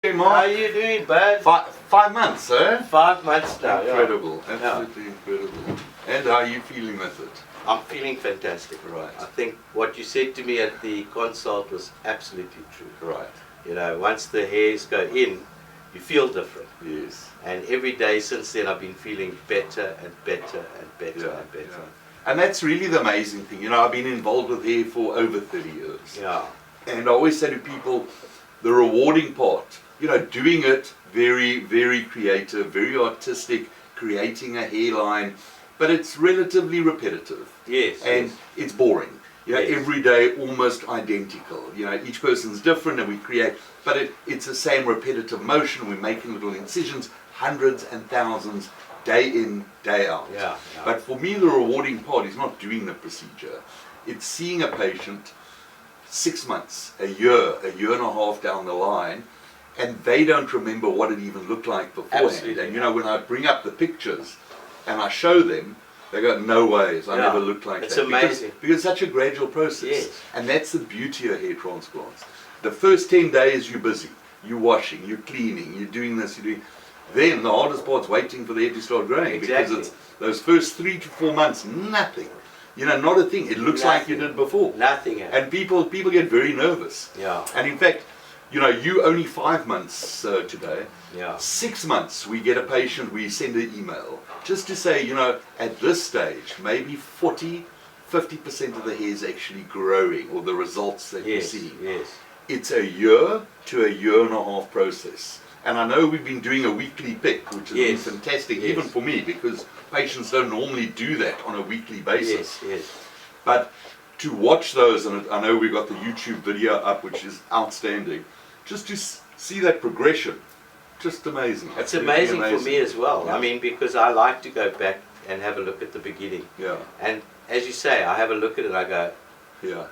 Hey, Mark. How are you doing, bud? 5 months, eh? 5 months now. Incredible, Yeah. absolutely incredible. And how are you feeling with it? I'm feeling fantastic. Right. I think what you said to me at the consult was absolutely true. Right. You know, once the hairs go in, you feel different. Yes. And every day since then, I've been feeling better and better and better and better. Yeah. And that's really the amazing thing. You know, I've been involved with hair for over 30 years. Yeah. And I always say to people, the rewarding part, you know, doing it very, very creative, very artistic, creating a hairline, but it's relatively repetitive. Yes. And it's boring. You know, Yes. every day almost identical. You know, each person's different and we create, but it's the same repetitive motion. We're making little incisions, hundreds and thousands, day in, day out. Yeah. But for me, the rewarding part is not doing the procedure. It's seeing a patient 6 months, a year and a half down the line, and they don't remember what it even looked like beforehand. Absolutely. And you know, when I bring up the pictures and I show them, they go, no ways, I never looked like it's that. amazing. Because it's such a gradual process. Yes. And that's the beauty of hair transplants. The first 10 days you're busy, you're washing, you're cleaning, you're doing this, you're doing. Then the hardest part's waiting for the hair to start growing. Exactly. Because it's those first 3 to 4 months, nothing. You know, not a thing. It looks like you did before. Nothing. And people get very nervous. Yeah. And in fact, you know, you only 5 months today. Yeah. 6 months, we get a patient, we send an email just to say, you know, at this stage, maybe 40–50% of the hair is actually growing, or the results that you see. Yes. It's a year to a year and a half process. And I know we've been doing a weekly pick, which has been fantastic, even for me, because patients don't normally do that on a weekly basis. Yes. But to watch those, and I know we've got the YouTube video up, which is outstanding, just to see that progression, just amazing. It's amazing for me as well. Yeah. I mean, because I like to go back and have a look at the beginning. Yeah. And as you say, I have a look at it and I go, Yeah.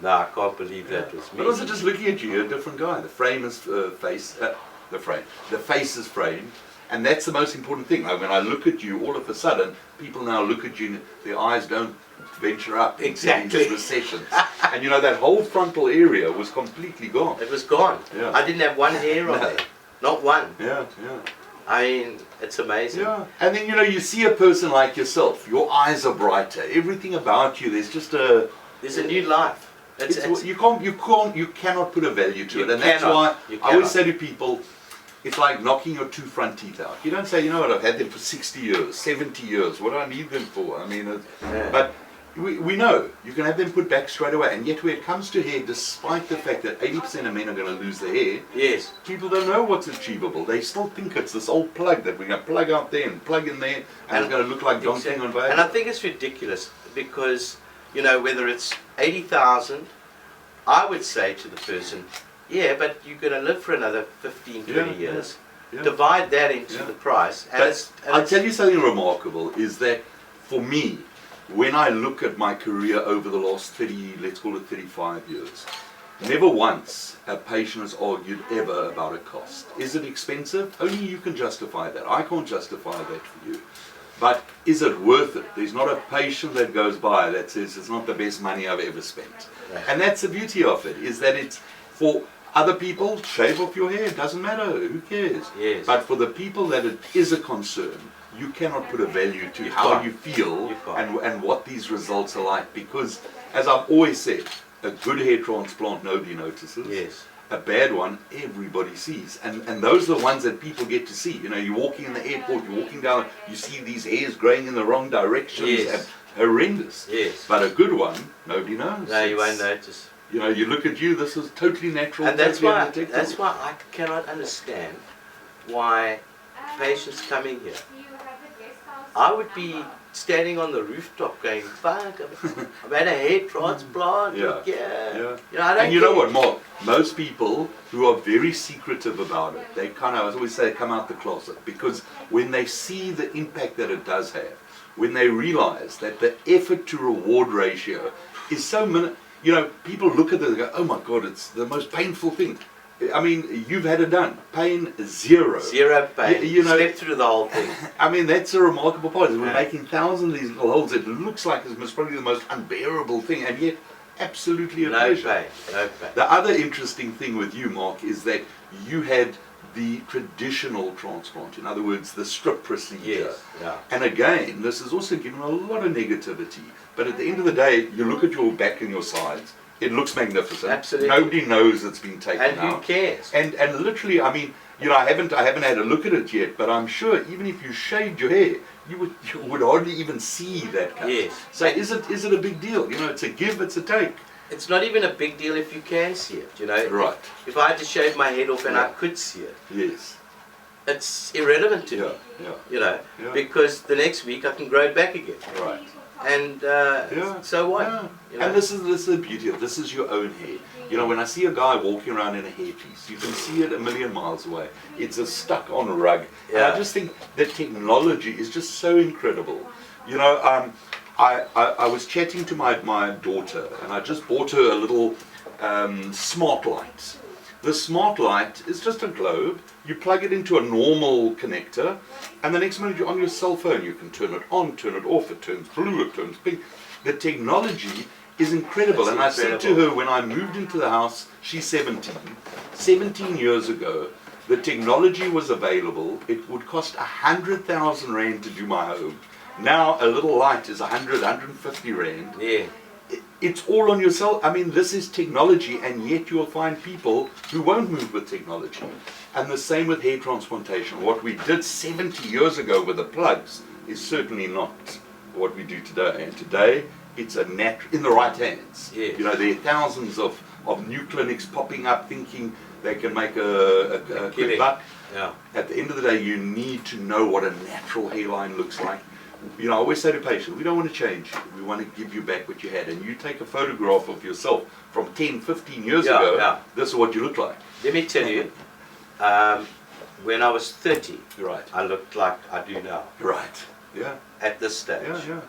no, I can't believe that was me. But also just looking at you, you're a different guy. The frame is the face is framed, and that's the most important thing. Like when I look at you, all of a sudden, people now look at you, their eyes don't venture up into these recessions. And you know, that whole frontal area was completely gone. It was gone. Yeah. I didn't have one hair on there. Not one. Yeah. I mean, it's amazing. Yeah. And then, you know, you see a person like yourself, your eyes are brighter, everything about you, there's just a... There's a new life. You cannot put a value to it. And that's why I always say to people, it's like knocking your 2 front teeth out. You don't say, you know what, I've had them for 60 years, 70 years, what do I need them for? I mean, but we know you can have them put back straight away. And yet when it comes to hair, despite the fact that 80% of men are going to lose their hair, people don't know what's achievable. They still think it's this old plug that we're going to plug out there and plug in there, and it's going to look like Donkey on Vegas. And I think it's ridiculous because, you know, whether it's 80,000, I would say to the person, yeah, but you're going to live for another 15, 20 years. Yeah. Divide that into the price. And I'll tell you something remarkable, is that for me, when I look at my career over the last 30, let's call it 35 years, never once a patient has argued ever about a cost. Is it expensive? Only you can justify that. I can't justify that for you. But is it worth it? There's not a patient that goes by that says it's not the best money I've ever spent. Right. And that's the beauty of it, is that it's for other people, shave off your hair, it doesn't matter, who cares? Yes. But for the people that it is a concern, you cannot put a value to how you feel and what these results are like, because, as I've always said, a good hair transplant nobody notices. Yes. A bad one everybody sees, and those are the ones that people get to see. You know, you're walking in the airport, you're walking down, you see these hairs growing in the wrong directions, and horrendous. Yes. But a good one, nobody knows. No, you won't notice. You know, you look at you, this is totally natural. And that's why I cannot understand why patients coming here. I would be standing on the rooftop going, fuck, I've had a hair transplant. Yeah. You know, I don't and you know what, Mark? Most people who are very secretive about it, they kind of, I always say, come out the closet, because when they see the impact that it does have, when they realize that the effort to reward ratio is so minute, you know, people look at it and go, oh my God, it's the most painful thing. I mean, you've had it done. Pain, zero. Zero pain. You know, slept through the whole thing. I mean, that's a remarkable part. We're making thousands of these little holes. It looks like it's probably the most unbearable thing, and yet absolutely a No pleasure. pain, no pain. The other interesting thing with you, Mark, is that you had the traditional transplant, in other words, the strip procedure. Yes, yeah. And again, this has also given a lot of negativity. But at the end of the day, you look at your back and your sides, it looks magnificent. Absolutely. Nobody knows it's been taken And out. who cares? And literally, I mean, you know, I haven't had a look at it yet, but I'm sure even if you shaved your hair, you would hardly even see that cut. Yes. So is it a big deal? You know, it's a give, it's a take. It's not even a big deal if you can see it, you know. Right. If I had to shave my head off and I Yeah. could see it, Yes. it's irrelevant to me, Yeah. you know, Yeah. because the next week I can grow it back again. Right. And Yeah. so what? Yeah. You know? And this is the beauty of this is your own hair. You know, when I see a guy walking around in a hairpiece, you can see it a million miles away. It's a stuck on a rug. And Yeah. I just think the technology is just so incredible. You know, I was chatting to my daughter and I just bought her a little smart light. The smart light is just a globe. You plug it into a normal connector, and the next minute you're on your cell phone. You can turn it on, turn it off, it turns blue, it turns pink. The technology is incredible. That's and I said to incredible. her when I moved into the house, she's 17. 17 years ago, the technology was available. It would cost 100,000 rand to do my home. Now a little light is 150 rand. Yeah. It's all on your cell. I mean, this is technology, and yet you'll find people who won't move with technology. And the same with hair transplantation. What we did 70 years ago with the plugs is certainly not what we do today. And today, it's a in the right hands. Yeah. You know, there are thousands of new clinics popping up thinking they can make a quick Kidding. buck. Yeah. At the end of the day, you need to know what a natural hairline looks like. You know, I always say to patients, we don't want to change you. We want to give you back what you had. And you take a photograph of yourself from 10, 15 years Yeah, ago, yeah. this is what you look like. Let me tell you, when I was 30, Right. I looked like I do now Right. Yeah. at this stage. Yeah, yeah.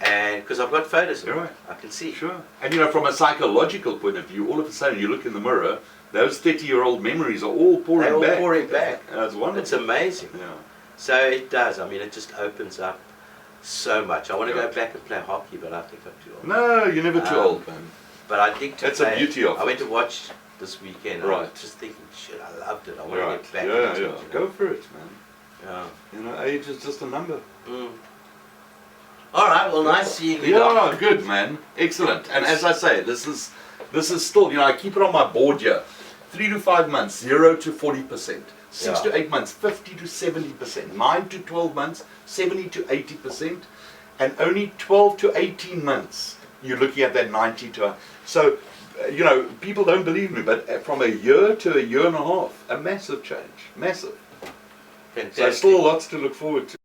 And because I've got photos of You're it, right. I can see. Sure. And you know, from a psychological point of view, all of a sudden you look in the mirror, those 30-year-old memories are all pouring They're all back. pouring back. That's wonderful. It's amazing. Yeah. So it does. I mean, it just opens up so much. I want to Yeah. go back and play hockey, but I think I'm too old. No, you're never too old, man. But I dig to That's the play. beauty of I it. went to watch this weekend. And I Right. was just thinking, shit, I loved it. I want to Right. get back Yeah, into yeah. it. Go for it, man. Yeah. You know, age is just a number. Mm. All right. Well, nice seeing you. Doc. Yeah, good, man. Excellent. And as I say, this is still, you know, I keep it on my board here. 3 to 5 months, 0 to 40%. 6 Yeah. to 8 months, 50 to 70%. 9 to 12 months, 70 to 80%. And only 12 to 18 months, you're looking at that 90 to... So, you know, people don't believe me, but from a year to a year and a half, a massive change. Massive. Fantastic. So still lots to look forward to.